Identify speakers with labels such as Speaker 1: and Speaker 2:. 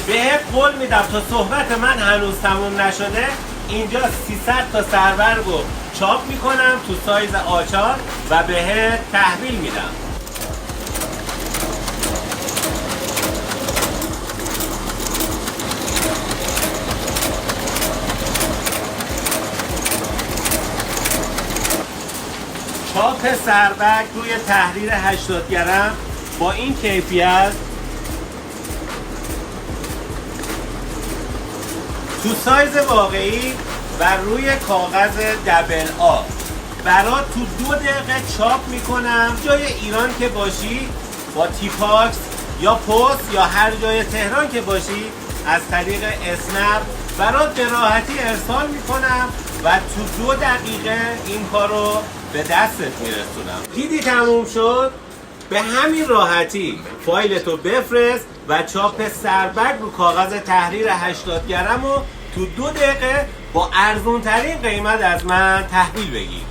Speaker 1: بهت قول میدم تا صحبت من هنوز تموم نشده اینجا 300 تا سربرگ رو چاپ میکنم تو سایز آچار و بهت تحویل میدم. چاپ سربرگ روی تحریر 80 گرم با این کیفیت تو سایز واقعی و روی کاغذ دبل آ برات تو 2 دقیقه چاپ میکنم. جای ایران که باشی با تیپاکس یا پست یا هر جای تهران که باشی از طریق اسنپ برات به راحتی ارسال میکنم و تو 2 دقیقه این کارو به دستت میرسونم. دیدی تموم شد؟ به همین راحتی فایلتو بفرست و چاپ سربرگ رو کاغذ تحریر 80 گرم رو تو 2 دقیقه با ارزون ترین قیمت از من تحویل بگیر.